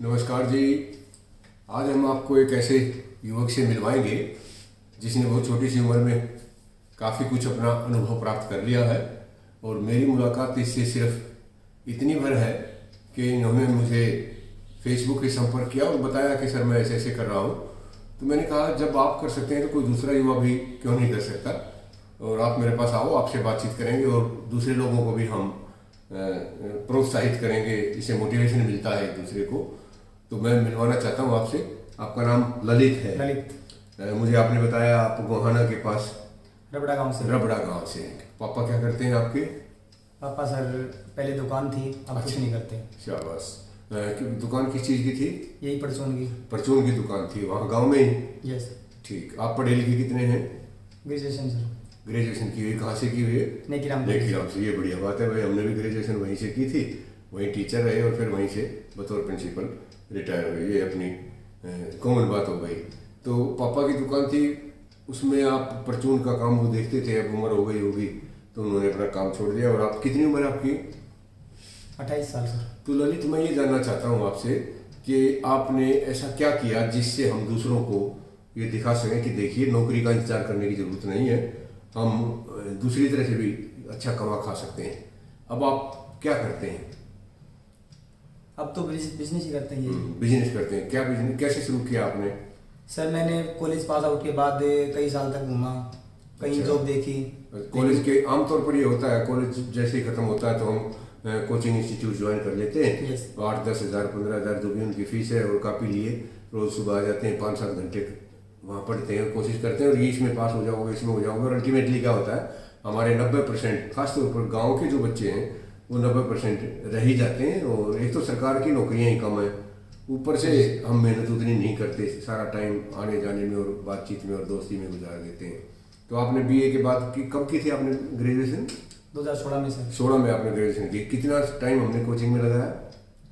नमस्कार जी। आज हम आपको एक ऐसे युवक से मिलवाएंगे जिसने बहुत छोटी सी उम्र में काफ़ी कुछ अपना अनुभव प्राप्त कर लिया है। और मेरी मुलाकात इससे सिर्फ इतनी भर है कि इन्होंने मुझे फेसबुक पे संपर्क किया और बताया कि सर मैं ऐसे ऐसे कर रहा हूँ। तो मैंने कहा जब आप कर सकते हैं तो कोई दूसरा युवा भी क्यों नहीं कर सकता, और आप मेरे पास आओ, आपसे बातचीत करेंगे और दूसरे लोगों को भी हम प्रोत्साहित करेंगे, इससे मोटिवेशन मिलता है एक दूसरे को। तो मैं मिलवाना चाहता हूँ आपसे। आपका नाम ललित है? ललित। मुझे आपने बताया आप गोहाना के पास रबड़ा गांव से। रबड़ा गांव से। पापा क्या करते हैं आपके? पापा सर पहले दुकान थी, अब कुछ नहीं करते। शाबाश। दुकान किस चीज़ की थी? यही परचून की। परचून की दुकान थी वहाँ गांव में ही? यस। ठीक। आप पढ़े लिखे कितने हैं? Graduation sir. ग्रेजुएशन की हुई? कहाँ से की हुई है? नेकीराम से। ये बढ़िया बात है भाई, हमने भी ग्रेजुएशन वहीं से की थी, वहीं टीचर रहे और फिर वहीं से बतौर प्रिंसिपल रिटायर हुए। ये अपनी कॉमन बात हो गई। तो पापा की दुकान थी, उसमें आप परचून का काम वो देखते थे। अब उम्र हो गई होगी तो उन्होंने अपना काम छोड़ दिया। और आप कितनी उम्र है आपकी? 28 साल सर। तो ललित, मैं ये जानना चाहता हूँ आपसे कि आपने ऐसा क्या किया जिससे हम दूसरों को ये दिखा सकें कि देखिए नौकरी का इंतजार करने की ज़रूरत नहीं है, हम दूसरी तरह से भी अच्छा कमा खा सकते हैं। अब आप क्या करते हैं? अब तो बिजनेस ही करते हैं। बिजनेस करते हैं। क्या बिजनेस, कैसे शुरू किया आपने? सर मैंने कॉलेज पास आउट के बाद कई साल तक घूमा, कहीं अच्छा। जॉब देखी। कॉलेज के आमतौर पर ये होता है, कॉलेज जैसे ही खत्म होता है तो हम कोचिंग इंस्टीट्यूट ज्वाइन कर लेते हैं। Yes। 8-10 हज़ार 15 हज़ार जो भी उनकी फीस है, और कापी लिए रोज़ सुबह आ जाते हैं, 5-7 घंटे वहाँ पढ़ते हैं, कोशिश करते हैं और ये इसमें पास हो जाओगे, इसमें हो जाओगे। और अल्टीमेटली क्या होता है, हमारे 90% खासतौर पर गाँव के जो बच्चे हैं वो 90% रह ही जाते हैं। और एक तो सरकार की नौकरियाँ ही कम है, ऊपर से हम मेहनत उतनी नहीं करते, सारा टाइम आने जाने में और बातचीत में और दोस्ती में गुजार देते हैं। तो आपने बीए के बाद की कब की थी आपने ग्रेजुएशन? 2016 में सर। 16 में आपने ग्रेजुएशन की। कितना टाइम हमने कोचिंग में लगाया?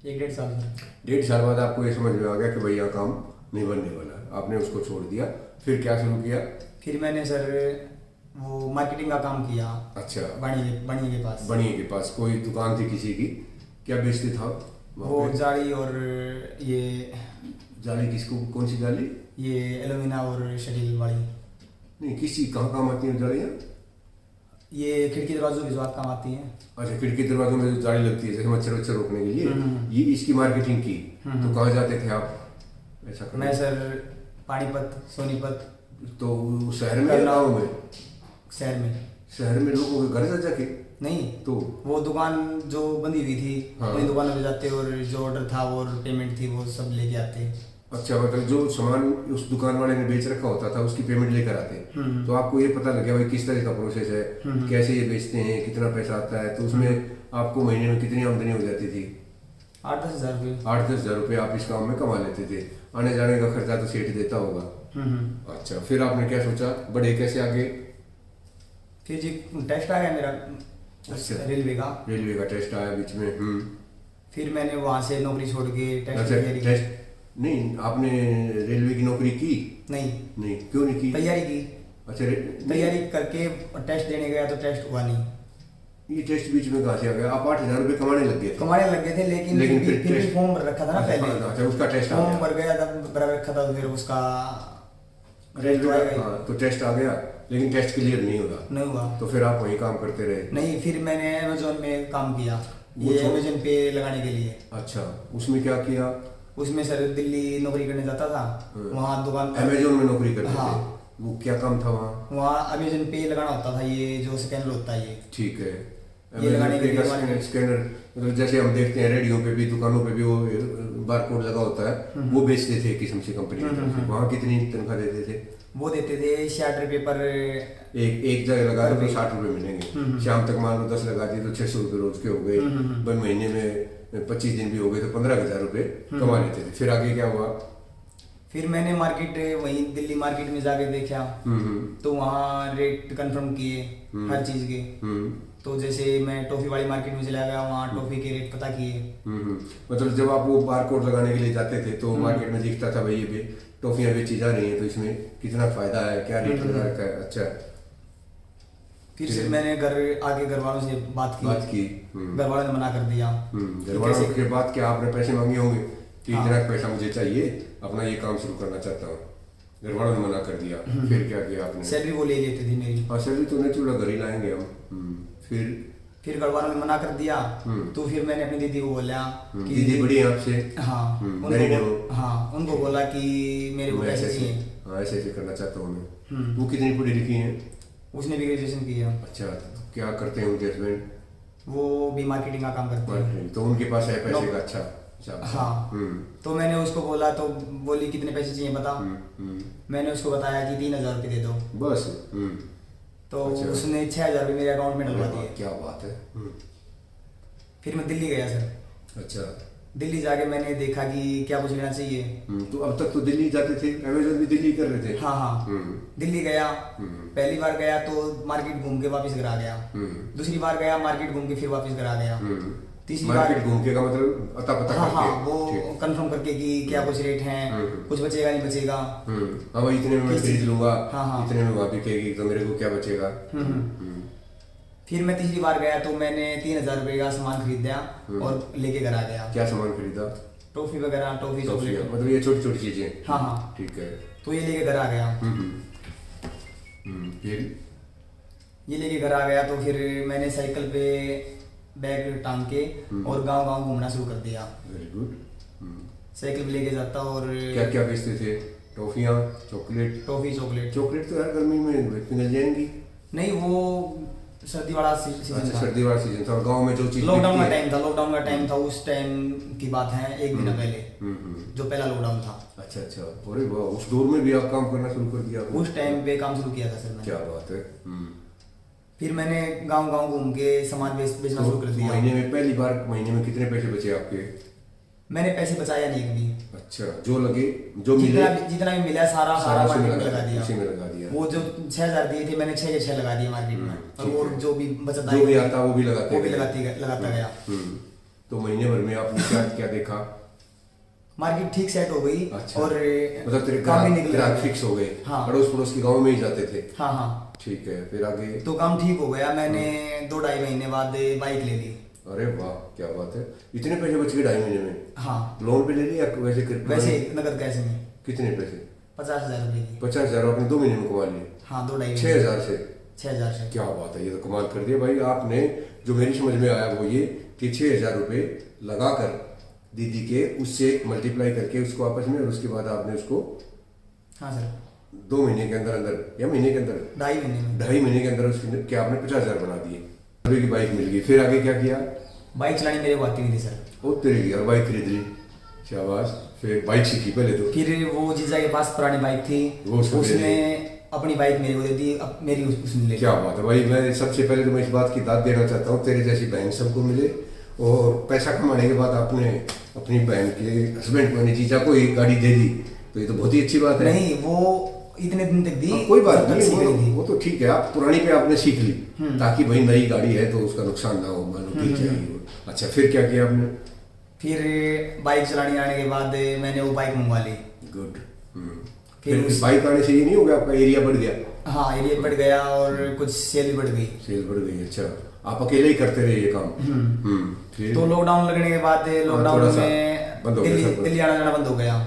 1-1.5 साल सर। 1.5 साल बाद आपको ये समझ में आ गया कि भाई यहाँ काम नहीं बनने वाला, आपने उसको छोड़ दिया। फिर क्या शुरू किया? फिर मैंने सर वो मार्केटिंग का काम किया। अच्छा। बनिए के पास। बनिए के पास कोई दुकान थी किसी की? क्या बेचते था वो जाली और ये जाली? किसको, कौन सी जाली? ये एलुमिना और शटील वाली। नहीं, किस चीज़, कहाँ काम आती है जालियाँ? ये खिड़की दरवाजों की जो काम आती है। अच्छा, खिड़की दरवाजों में जो जाली लगती है जैसे मच्छर वच्छर रोकने के लिए, ये इसकी मार्केटिंग की। तो कहाँ जाते थे आप ऐसा करने? मैं सर पानीपत, सोनीपत। तो शहर में या गाँव में? शहर में। शहर में लोगों के घर जा जाके? नहीं, तो वो दुकान जो बंदी हुई थी, हाँ। उन्हीं दुकानों पे जाते और जो ऑर्डर था और पेमेंट थी वो सब लेके आते। अच्छा, मतलब जो सामान उस दुकान वाले ने बेच रखा होता था उसकी पेमेंट लेकर आते हैं। तो आपको ये पता लग गया भाई किस तरह का प्रोसेस है, कैसे ये बेचते हैं, कितना पैसा आता है। तो उसमें आपको महीने में कितनी आमदनी हो जाती थी? 8-10 हज़ार रुपये। 8-10 हज़ार रुपये आप इस काम में कमा लेते थे। आने जाने का खर्चा तो सेठ देता होगा। अच्छा, फिर आपने क्या सोचा, बढ़े कैसे आगे? फिर जी टेस्ट आ गया मेरा। अच्छा। रेलवे का टेस्ट आया बीच में। फिर मैंने वहाँ से नौकरी छोड़ के टेस्ट अच्छा, तैयारी की। टेस्ट नहीं, आपने रेलवे की नौकरी की? नहीं, क्यों नहीं की? तैयारी की। अच्छा, तैयारी करके टेस्ट देने गया तो टेस्ट हुआ नहीं। ये टेस्ट बीच में कहाँ से आ गया? आप 8 हज़ार रुपये कमाने लग गए थे? कमाने लग गए थे, लेकिन फिर भी फॉर्म भर रखा था ना पहले। अच्छा, उसका टेस्ट आ फॉर्म गया। भर गया था, भर रखा था, फिर उसका रेलवे का, हाँ, तो टेस्ट आ गया लेकिन टेस्ट क्लियर नहीं हुआ। तो फिर आप वहीं काम करते रहे? नहीं, फिर मैंने अमेजोन में काम किया, ये अमेजोन पे लगाने के लिए। अच्छा, उसमें क्या किया? उसमें सर दिल्ली नौकरी करने जाता था, वहाँ दुकान। अमेजोन में नौकरी करते हाँ। थे? वो क्या काम था वहाँ? वहाँ अमेजोन पे लगाना होता था, ये जो स्कैनर होता है ये। ठीक है। ये लगाने के लिए स्कैनर, मतलब जैसे हम देखते हैं रेडियो पे भी, दुकानों पे भी वो बारकोड लगा होता है, वो बेचते थे किस्म से कंपनी की तरफ से। वहाँ कितनी तनख्वाह देते थे? वो देते थे 60 रुपये पर। एक जगह लगा दो तो 60 रुपये मिलेंगे। शाम तक मान लो 10 लगा दिए तो 600 रुपये रोज के हो गए। भाई महीने में 25 दिन भी हो गए तो 15 हज़ार रुपये कमा लेते थे। फिर आगे क्या हुआ? फिर मैंने मार्केट, वहीं दिल्ली मार्केट में जाके देखा, तो वहाँ रेट कंफर्म किए हर चीज़ के। तो जैसे मैं टॉफी वाली मार्केट में चला गया, वहाँ टॉफी के रेट पता किए। मतलब जब आप वो बारकोड लगाने के लिए जाते थे तो मार्केट में दिखता था भाई ये टॉफियाँ बेची जा रही हैं, तो इसमें कितना फायदा है, क्या रेट लगा रखा है। अच्छा, फिर से मैंने आगे घर वालों से बात की। घर वालों ने मना कर दिया। घर वालों के बाद क्या आपने पैसे मांगे होंगे कि इतना पैसा मुझे चाहिए, अपना ये काम शुरू करना चाहता हूँ, घर वालों ने मना कर दिया, फिर क्या किया आपने? सैलरी वो ले लेती थी मेरी। हाँ सैलरी तो नहीं, चूल्हा घर ही लाएंगे हम। फिर घर वालों ने मना कर दिया, तो फिर मैंने अपनी दीदी को बोला कि दीदी बड़ी है आपसे? हाँ उनको बोला कि मेरे को पैसे चाहिए। हाँ ऐसे ऐसे करना चाहता हूँ मैं। वो कितनी पढ़ी लिखी है? उसने भी ग्रेजुएशन किया। अच्छा, क्या करते हैं उनके हस्बैंड? वो भी मार्केटिंग का काम करते हैं। तो उनके पास है पैसे का? अच्छा। हाँ तो मैंने उसको बोला, तो बोली कितने पैसे चाहिए बता। मैंने उसको बताया कि 3,000 रुपये दे दो बस। तो अच्छा। उसने 6,000 रुपये मेरे अकाउंट में डलवा दिए। क्या बात है। फिर मैं दिल्ली गया सर। अच्छा, दिल्ली जाके मैंने देखा कि क्या कुछ लेना चाहिए। तो अब तक तो दिल्ली जाते थे, अमेजन भी दिल्ली कर रहे थे? हाँ दिल्ली गया। पहली बार गया तो मार्केट घूम के वापस घर आ गया। दूसरी बार गया मार्केट घूम के फिर वापस घर आ गया। तीसरी बार मार्केट घूम के का मतलब अता पता करके? वो कंफर्म करके कि क्या कुछ रेट हैं, कुछ बचेगा नहीं बचेगा। हाँ भाई इतने में मैं खरीद लूंगा, इतने में वहाँ बिकेगी तो मेरे को क्या बचेगा। फिर मैं तीसरी बार गया तो मैंने 3,000 रुपये का सामान खरीदा और लेके घर आ गया। क्या सामान खरीदा? टॉफी वगैरह, टॉफी चॉकलेट, मतलब ये छोटी छोटी चीजें। हाँ ठीक है। तो ये लेके घर आ गया। फिर ये लेके घर आ गया तो फिर मैंने साइकिल पे बैग टांग के और गांव गांव घूमना शुरू कर दिया। Very good. साइकिल पे लेके जाता और क्या क्या बेचते थे? टॉफियाँ, चॉकलेट? Toffee chocolate. चॉकलेट तो यार गर्मी में पिघल जाएंगी। नहीं, वो सर्दी वाला सीजन अच्छा, था। सर्दी वाला सीजन था और गांव में जो चीज लॉकडाउन का टाइम था। उस टाइम की बात है, एक महीना पहले जो पहला लॉकडाउन था। अच्छा। अरे वाह, उस दौर में भी आप काम करना शुरू कर दिया? उस टाइम पे काम शुरू किया था सर मैंने। क्या बात है। फिर मैंने गांव गांव घूम के सामान बेचना शुरू कर दिया। महीने में पहली बार महीने में कितने पैसे बचे आपके? मैंने पैसे बचाया नहीं कभी। अच्छा, जो लगे जो मिले जितना भी मिला सारा मार्केट में लगा दिया। उसी में लगा दिया। वो जो 6,000 दिए थे मैंने 6 के 6 लगा दिए मार्केट में। और वो जो भी बचत जो भी आता वो भी लगाता गया। तो महीने भर में आपने क्या क्या देखा? मार्केट ठीक सेट हो गई। अच्छा। और मतलब तेरे काम भी निकल ग्राहक फिक्स हो गए? हाँ। पड़ोस पड़ोस के गाँव में ही जाते थे? हाँ। ठीक है, फिर आगे? तो काम ठीक हो गया। मैंने 2-2.5 महीने बाद बाइक ले ली। अरे वाह, क्या बात है। इतने पैसे बच गए 2.5 महीने में? हाँ। लोन पे ले लिया वैसे? नगद कैश में। कितने पैसे? 50,000 रुपये की। 50,000 आपने 2 महीने में कमा लिए? हाँ, 2-2.5 6,000 से? 6,000 से। क्या बात है, ये तो कमाल कर दिया भाई आपने। जो मेरी समझ में आया वो ये कि 6,000 रुपये लगाकर दीदी के उससे मल्टीप्लाई करके उसको आपस में, और उसके बाद आपने उसको हाँ सर 2 महीने के अंदर अंदर या महीने के अंदर 2.5 महीने के अंदर उसके क्या आपने 50,000 बना दिए। की बाइक मिल गई। फिर आगे क्या किया? बाइक चलानी मेरे को आती नहीं थी सर। ओ तेरे की, और बाइक खरीद ली, शाबाश। फिर बाइक सीखी पहले तो? फिर वो जीजा के पास पुरानी बाइक थी, उसने अपनी बाइक मेरे को दे दी, अब मेरी उसने ले ली। क्या बात है भाई। मैं सबसे पहले तो मैं इस बात की दाद देना चाहता हूँ, तेरे जैसी बहन सबको मिले। और पैसा कमाने के बाद आपने अपनी बहन के हस्बैंड को, जीजा को एक गाड़ी दे दी, तो ये तो बहुत ही अच्छी बात है। नहीं, वो इतने दिन तक दी। कोई बात नहीं, वो तो ठीक है। आप पुरानी पे आपने सीख ली ताकि भाई नई गाड़ी है तो उसका नुकसान ना हो, मानो ठीक है। अच्छा, फिर क्या किया आपने? फिर बाइक चलाने आने के बाद मैंने वो बाइक मंगवा ली। गुड। फिर बाइक आने से ये नहीं हो गया आपका एरिया बढ़ गया? हाँ, एरिया बढ़ गया और कुछ सेल भी बढ़ गई। सेल बढ़ गई। अच्छा, आप अकेले ही करते रहे ये काम? फिर तो लॉकडाउन लगने के बाद लॉकडाउन में दिल्ली आना जाना बंद हो गया।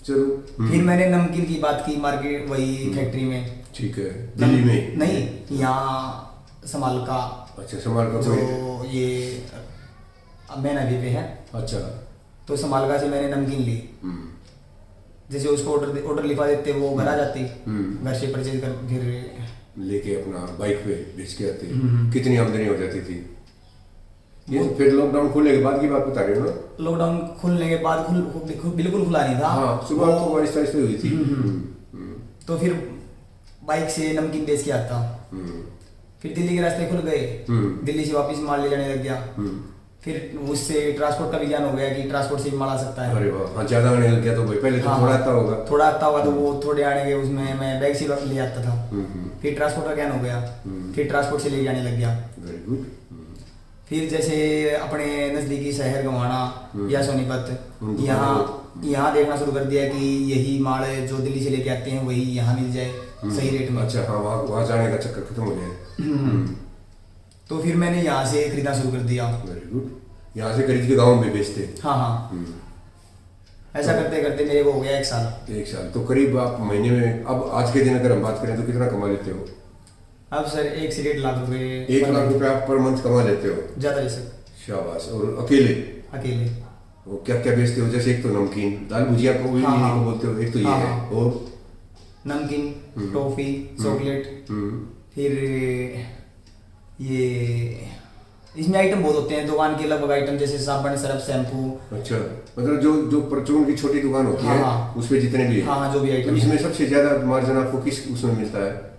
चलो। फिर मैंने नमकीन की बात की मार्केट, वही फैक्ट्री में। ठीक है, दिल्ली में? नहीं, यहाँ समाल का। अच्छा, समाल का जो ये मेन हाईवे पे है। अच्छा। तो समालका से मैंने नमकीन ली। जैसे उसको ऑर्डर लिखवा देते, वो घर आ जाती, घर से परचेज कर फिर लेके अपना बाइक पे बेच के आते। कितनी आमदनी हो जाती थी? ये तो फिर लॉकडाउन खुलने के बाद की बात बता रहे हो ना? लॉकडाउन खुलने के बाद बिल्कुल खुला नहीं था। हाँ, सुबह तो आहिस्ता आहिस्ता हुई थी। तो फिर बाइक से नमकीन बेच के आता। फिर दिल्ली के रास्ते खुल गए, दिल्ली से वापस माल ले जाने लग गया। फिर उससे ट्रांसपोर्ट का भी ज्ञान हो गया कि ट्रांसपोर्ट से भी माल आ सकता है। अरे वाह, हाँ, ज्यादा आने लग गया तो भाई। पहले तो थोड़ा आता होगा तो वो थोड़े आने के उसमें मैं बैग से ले आता था। फिर ट्रांसपोर्ट का ज्ञान हो गया, फिर ट्रांसपोर्ट से ले जाने लग गया। Very good. फिर जैसे अपने नजदीकी शहर गवाना या सोनीपत, यहाँ देखना शुरू कर दिया कि यही माल जो दिल्ली से लेके आते हैं वही यहाँ मिल जाए सही रेट में। अच्छा, हाँ, वहाँ जाने का चक्कर खत्म हो जाए। तो फिर मैंने यहाँ से खरीदना शुरू कर दिया। Very good. यहाँ से खरीद के गाँव में बेचते? हाँ। ऐसा करते करते मेरे को हो गया 1 साल। 1 साल तो करीब आप महीने में, अब आज के दिन अगर हम बात करें तो कितना कमा लेते हो? अब सर 1 से 1.5 लाख रुपए 1 लाख रुपए आप पर मंथ कमा लेते हो? ज्यादा सर। शाबाश। और अकेले अकेले वो क्या क्या बेचते हो? जैसे एक तो नमकीन, दाल भुजिया को भी हाँ, को बोलते हो, एक तो ये हाँ, है, हाँ। और नमकीन, टॉफी, चॉकलेट, फिर ये इसमें आइटम बहुत होते हैं दुकान के, लगभग आइटम जैसे साबुन, सर्फ, शैम्पू। अच्छा, मतलब जो परचून की छोटी दुकान होती है, हाँ। उसमें जितने भी है, हाँ, जो भी आइटम इसमें सबसे ज्यादा मार्जिन आपको किस उसमें मिलता है?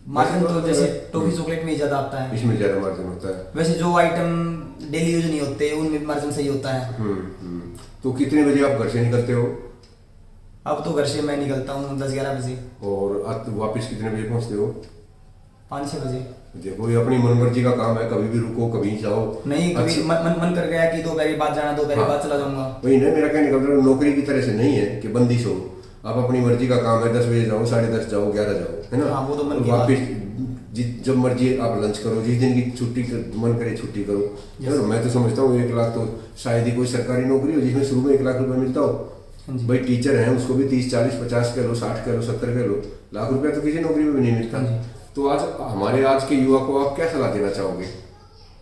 मार्जिन तो जैसे टॉफी चॉकलेट में ही ज्यादा आता है, इसमें ज्यादा मार्जिन होता है। वैसे जो आइटम डेली यूज नहीं होते उनमें मार्जिन सही होता है। तो कितने बजे आप घर से निकलते हो? अब तो घर से मैं निकलता हूँ 10-11 बजे, और वापस कितने बजे पहुंचते हो? 5-6 बजे। देखो, ये अपनी मनमर्जी का काम है, कभी भी रुको कभी जाओ। नहीं, कभी मन कर गया कि दोपहर बाद जाना, दोपहर बाद चला जाऊंगा। वही ना, मेरा कहने का मतलब नौकरी की तरह से नहीं है कि बंदिश हो। आप अपनी मर्जी का काम है, 10 बजे जाओ, 10:30 जाओ, 11 जाओ, है ना? हाँ, वो तो मन और की बात वापिस जब मर्जी आप लंच करो, जिस दिन की छुट्टी मन करे छुट्टी करो। यार मैं तो समझता हूँ 1 लाख तो शायद ही कोई सरकारी नौकरी हो जिसमें शुरू में 1 लाख रुपए मिलता हो। भाई टीचर हैं, उसको भी 30, 40, 50 कह लो, 60 कह लो, 70 कह लो, लाख रुपया तो किसी नौकरी में भी नहीं मिलता। तो आज हमारे आज के युवा को आप क्या सलाह देना चाहोगे?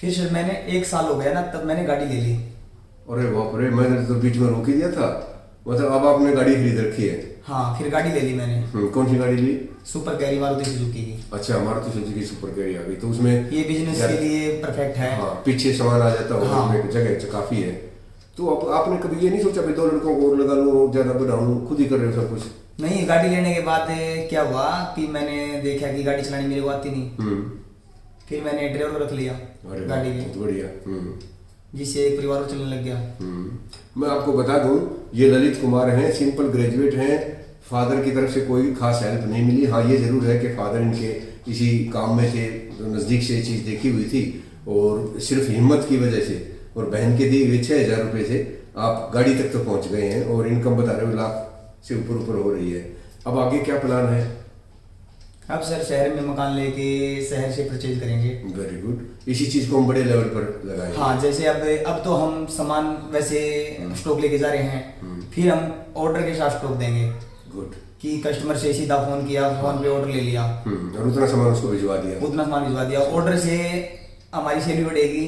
फिर सर मैंने 1 साल हो गया ना, तब मैंने गाड़ी ले ली। अरे बाप रे, मैंने तो बीच में रोक ही दिया था। मतलब अब आपने गाड़ी खरीद रखी है? हाँ, फिर गाड़ी ले ली मैंने। कौन सी गाड़ी ली? सुपर कैरी, मारुति सुजुकी की। अच्छा, मारुति सुजुकी सुपर कैरी आ गई, तो उसमें ये बिजनेस के लिए परफेक्ट है। हाँ, पीछे सामान आ जाता होगा, हाँ। उसमें जगह काफी है। तो आपने कभी ये नहीं सोचा भाई 2 लड़कों को और लगा लूं, ज्यादा बढ़ाऊं, खुद ही कर रहे हो सब कुछ? नहीं, गाड़ी लेने के बाद क्या हुआ कि मैंने देखा कि गाड़ी चलानी मेरे को आती नहीं। फिर मैंने ड्राइवर रख लिया गाड़ी में, बहुत बढ़िया। जिससे एक परिवार को चलने लग गया। मैं आपको बता दूं, ये ललित कुमार हैं, सिंपल ग्रेजुएट हैं, फादर की तरफ से कोई खास हेल्प नहीं मिली। हाँ, ये जरूर है कि फादर इनके इसी काम में थे, नज़दीक से ये चीज़ देखी हुई थी, और सिर्फ हिम्मत की वजह से और बहन के दिए हुए 6,000 रुपये से आप गाड़ी तक तो पहुंच गए हैं, और इनकम बता रहे हो लाख से ऊपर हो रही है। अब आगे क्या प्लान है? अब सर शहर में मकान लेके शहर से परचेज करेंगे। Very good. इसी चीज़ को हम बड़े लेवल पर लगाएंगे। हाँ, जैसे अब तो हम सामान वैसे स्टॉक लेके जा रहे हैं, फिर हम ऑर्डर के साथ स्टॉक देंगे। गुड। कि कस्टमर से सीधा फोन किया, फोन पे ऑर्डर ले लिया, और उतना सामान उसको भिजवा दिया, उतना सामान भिजवा दिया। ऑर्डर से हमारी सेल भी बढ़ेगी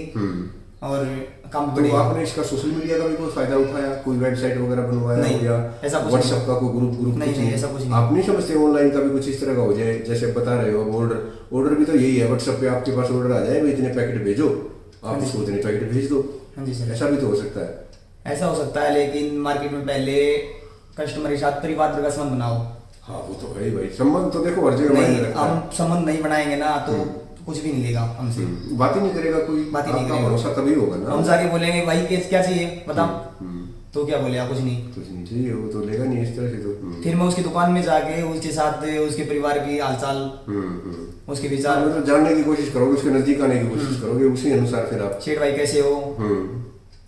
और काम तो आपने इसका सोशल मीडिया का भी कोई फायदा उठाया? कोई वेबसाइट वगैरह बनवाया नहीं, या ऐसा कुछ व्हाट्सएप का कोई ग्रुप नहीं, ऐसा कुछ नहीं। आप नहीं समझते ऑनलाइन का भी कुछ इस तरह का हो जाए? जैसे बता रहे हो, अब ऑर्डर भी तो यही है, व्हाट्सएप पे आपके पास ऑर्डर आ जाए, भाई इतने पैकेट भेजो, आप उसको इतने पैकेट भेज दो। हाँ जी सर, ऐसा भी तो हो सकता है। ऐसा हो सकता है, लेकिन मार्केट में पहले कस्टमर के साथ परिवार का संबंध बनाओ। हाँ, वो तो है भाई, संबंध तो देखो हर जगह मायने रखता है। हम संबंध नहीं बनाएंगे ना तो कुछ भी नहीं लेगा हमसे, बात ही नहीं करेगा कोई, बात ही नहीं आपका करेगा। भरोसा तभी होगा ना। हम जाके बोलेंगे भाई क्या चाहिए बताओ, तो क्या बोले कुछ नहीं, कुछ नहीं चाहिए, वो तो लेगा नहीं इस तरह से तो। फिर मैं उसकी दुकान में जाके उसके साथ उसके परिवार की हालचाल, उसके विचार, मतलब जानने की कोशिश करोगे, उसके नजदीक आने की कोशिश करोगे, उसी अनुसार फिर आप शेठ भाई कैसे हो,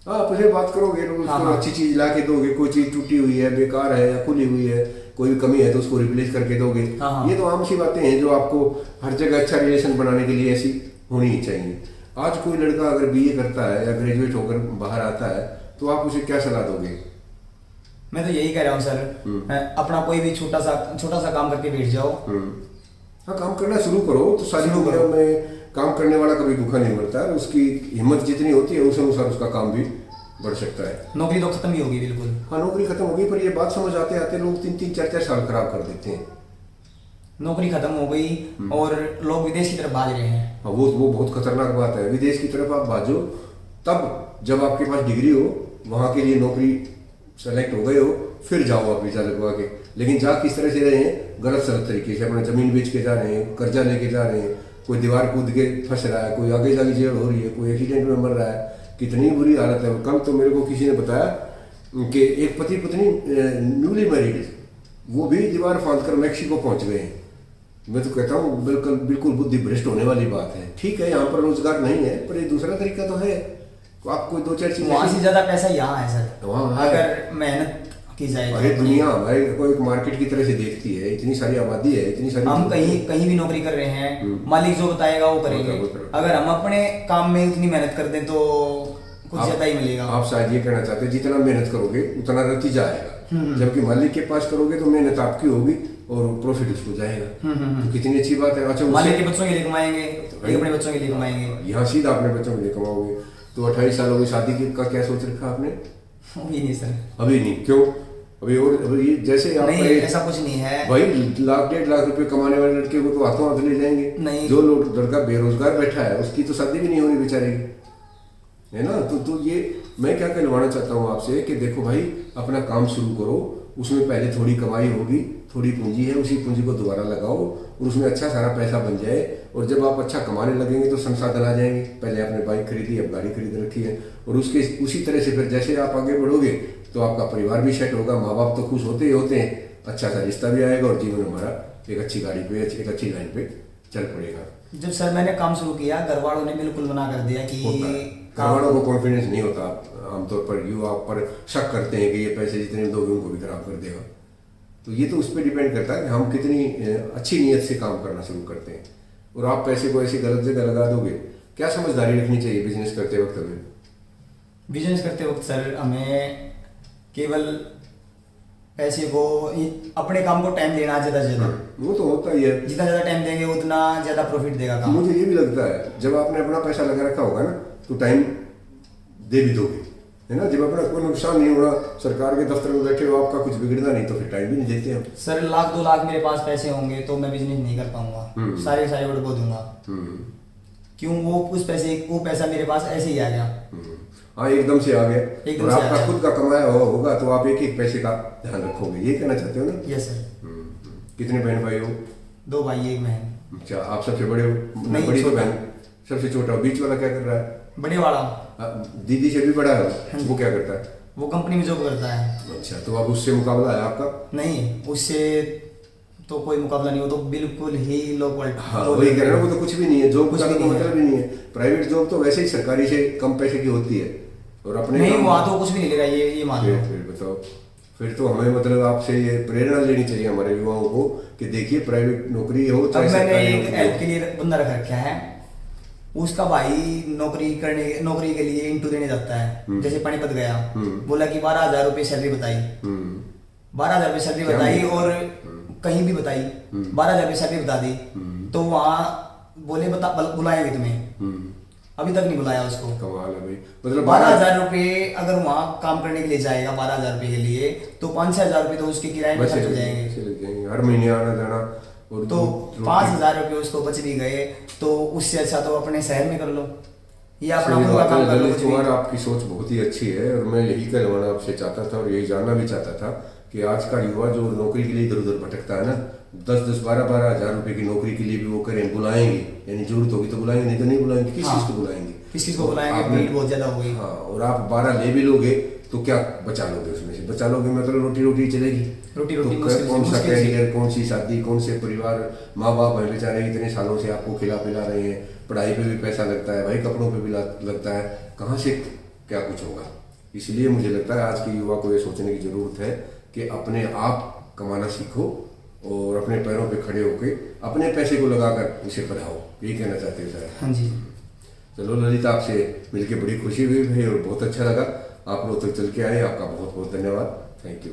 आप उसे बात करोगे, उसको अच्छी चीज ला के दोगे। कोई चीज टूटी हुई है, बेकार है या खुली हुई है, कोई भी कमी है तो उसको रिप्लेस करके दोगे। ये तो आम सी बातें हैं जो आपको हर जगह अच्छा रिलेशन बनाने के लिए ऐसी होनी ही चाहिए। आज कोई लड़का अगर बीए करता है या ग्रेजुएट होकर बाहर आता है तो आप उसे क्या सलाह दोगे? मैं तो यही कह रहा हूँ सर, अपना कोई भी छोटा सा काम करके बैठ जाओ। हाँ, काम करना शुरू करो तो सारी दुनिया में काम करने वाला कभी भूखा नहीं मरता है। उसकी हिम्मत जितनी होती है उस अनुसार उसका काम भी बढ़ सकता है। नौकरी तो खत्म ही होगी बिल्कुल। हाँ, नौकरी खत्म होगी, पर ये बात समझ आते आते लोग 3-3, 4-4 साल खराब कर देते हैं। नौकरी खत्म हो गई और लोग विदेश की तरफ भाग रहे हैं। हाँ, वो बहुत खतरनाक बात है। विदेश की तरफ आप भाजो तब जब आपके पास डिग्री हो, वहाँ के लिए नौकरी सेलेक्ट हो गए हो, फिर जाओ आप वीजा लगवा के। लेकिन जा किस तरह से रहे हैं, गलत सलत तरीके से अपना जमीन बेच के जा रहे हैं, कर्जा लेके जा रहे हैं, कोई दीवार कूद के फंस रहा है, कोई आगे जाके जेल हो रही है, कोई एक्सीडेंट में मर रहा है। कितनी बुरी हालत है। कल तो मेरे को किसी ने बताया कि एक पति पत्नी न्यूली मैरिड, वो भी दीवार फांद कर मैक्सिको पहुंच गए हैं। मैं तो कहता हूँ बिल्कुल बुद्धि भ्रष्ट होने वाली बात है। ठीक है, यहाँ पर रोजगार नहीं है, पर ये दूसरा तरीका तो है। तो आप कोई 2-4 चीज, वहाँ से ज्यादा पैसा यहाँ है सर, वहाँ अगर मेहनत की जाए। अरे दुनिया हमारे को एक मार्केट की तरह से देखती है, इतनी सारी आबादी है, इतनी सारी। हम कहीं भी नौकरी कर रहे हैं, मालिक जो बताएगा वो करेंगे। अगर हम अपने काम में उतनी मेहनत कर दें तो कुछ ज्यादा ही मिलेगा। आप शायद ये कहना चाहते हैं जितना मेहनत करोगे उतना नतीजा आएगा, जबकि मालिक के पास करोगे तो मेहनत आपकी होगी और प्रॉफिट उसको जाएगा। तो कितनी अच्छी बात है। अच्छा, मालिक के बच्चों के लिए कमाएंगे, एक अपने बच्चों के लिए कमाएंगे। यहाँ सीधा अपने बच्चों के लिए कमाओगे। तो 28 साल हो गए शादी का क्या सोच रखा आपने? अभी नहीं सर, अभी नहीं, क्यों? अभी जैसे आप नहीं, ऐसा कुछ नहीं है भाई। 1,00,000 1.5 लाख रुपए कमाने वाले लड़के को तो हाथों हाथ ले जाएंगे। नहीं, जो लड़का बेरोजगार बैठा है उसकी तो शादी भी नहीं होनी बेचारे की, है ना। तो ये मैं क्या कहलवाना चाहता हूँ आपसे कि देखो भाई, अपना काम शुरू करो, उसमें पहले थोड़ी कमाई होगी, थोड़ी पूंजी है, उसी पूंजी को दोबारा लगाओ और उसमें अच्छा सारा पैसा बन जाए। और जब आप अच्छा कमाने लगेंगे तो संसाधन आ जाएंगे। पहले आपने बाइक खरीदी, अब गाड़ी खरीद रखी है, और उसके उसी तरह से फिर जैसे आप आगे बढ़ोगे तो आपका परिवार भी सेट होगा। माँ बाप तो खुश होते ही होते हैं, अच्छा सा रिश्ता भी आएगा और जीवन हमारा एक अच्छी गाड़ी पे, एक अच्छी लाइन पे चल पड़ेगा। जब सर मैंने काम शुरू किया, घर वालों ने बिल्कुल मना कर दिया कि घर वालों को कॉन्फिडेंस नहीं होता। आमतौर पर युवा पर शक करते हैं कि ये पैसे जितने दोगे उनको भी खराब कर देगा। तो ये तो उस पर डिपेंड करता है कि हम कितनी अच्छी नीयत से काम करना शुरू करते हैं। और आप पैसे को ऐसी गलत जगह लगा दोगे, क्या समझदारी रखनी चाहिए बिजनेस करते वक्त? हमें बिजनेस करते वक्त सर हमें केवल पैसे को, अपने काम को टाइम देना ज्यादा से ज्यादा। वो तो होता ही है, जितना ज्यादा टाइम देंगे उतना ज्यादा प्रॉफिट देगा काम। मुझे ये भी लगता है जब आपने अपना पैसा लगा रखा होगा ना तो टाइम दे भी दोगे, है ना। जब अपना कोई नुकसान नहीं होगा, सरकार के दफ्तर में बैठे हो, आपका कुछ बिगड़ना नहीं, तो फिर टाइम भी नहीं देते हम। सर 1,00,000 2 लाख मेरे पास पैसे होंगे तो मैं बिजनेस नहीं कर पाऊंगा, सारे उड़को दूंगा। क्यों? वो पैसा मेरे पास ऐसे ही आ गया। हाँ, एकदम से आ गया। एकदम और से आपका आ गया। खुद का कमाया हुआ होगा तो आप एक एक पैसे का ध्यान रखोगे, ये कहना चाहते हो ना? Yes sir. कितने बहन भाई हो? 2 भाई 1 बहन। अच्छा, आप सबसे बड़े हो? नहीं, बड़ी तो छोटा। बहन, सबसे छोटा। बीच वाला क्या कर रहा है? बड़े वाला दीदी से भी बड़ा है, वो क्या करता है? वो कंपनी में जॉब करता है। अच्छा, तो अब उससे मुकाबला है आपका? नहीं, उससे तो कोई मुकाबला नहीं, हो तो बिल्कुल ही लो क्वालिटी। हाँ, वही कह रहे हैं, वो तो कुछ भी नहीं है। जॉब कुछ का भी तो नहीं मतलब ही नहीं है। प्राइवेट जॉब तो वैसे ही सरकारी से कम पैसे की होती है। और अपने नहीं, वहाँ तो कुछ भी नहीं ले रहा, ये मान लो। फिर बताओ, फिर तो हमें मतलब आपसे ये प्रेरणा लेनी चाहिए हमारे युवाओं को कि देखिए प्राइवेट नौकरी हो अब चाहे मैंने सरकारी एक नौकरी हेल्प हो। के लिए बंदा रख रखा है, उसका भाई नौकरी के लिए इंटरव्यू देने जाता है। जैसे पानीपत गया, बोला कि 12,000 रुपये सैलरी बताई, 12,000 रुपये सैलरी बताई और कहीं भी बताई 12,000 रुपये सैलरी बता दी। तो वहाँ बोले बुलाएंगे तुम्हें, अभी तक नहीं बुलाया उसको। कमाल है भाई, मतलब 12,000 रुपये अगर वहाँ काम करने के लिए जाएगा 12,000 रुपये के लिए, तो 5-6,000 रुपये तो उसके किराए में खर्च हो जाएंगे। हर महीने आना जाना। और तो 5,000 रुपये उसको बच भी गए, तो उससे अच्छा तो अपने शहर में कर लो या अपना सही खुद का बात काम है। कर लो। ललित कुछ भी। कुमार, आपकी सोच बहुत ही अच्छी है और मैं यही कहलवाना आपसे चाहता था और यही जानना भी चाहता था कि आज का युवा जो नौकरी के लिए इधर उधर भटकता है ना, 10-10, 12-12 हज़ार रुपए की नौकरी के लिए भी वो करें, बुलाएंगे, यानी जरूरत होगी तो बुलाएंगे, नहीं तो नहीं बुलाएंगे। किस चीज़ को बुलाएंगे? किस चीज़ को बुलाएंगे? भीड़ बहुत ज्यादा हो गई। हाँ, और आप 12 ले भी लोगे तो क्या बचा लोगे? उसमें से बचा लोगे मतलब रोटी चलेगी। रोटी तो कौन सा कैरियर, कौन सी शादी, कौन से परिवार, माँ बाप हैं बेचारे इतने सालों से आपको खिला पिला रहे हैं, पढ़ाई पे भी पैसा लगता है भाई, कपड़ों पे भी लगता है, कहाँ से क्या कुछ होगा? इसलिए मुझे लगता है आज के युवा को ये सोचने की जरूरत है कि अपने आप कमाना सीखो और अपने पैरों पे खड़े होके अपने पैसे को लगाकर उसे बढ़ाओ। यही कहना चाहते हो सर? हाँ जी। चलो ललित, आपसे मिलकर बड़ी खुशी हुई भाई और बहुत अच्छा लगा। आप लोग तक चल के आए, आपका बहुत बहुत धन्यवाद। Thank you.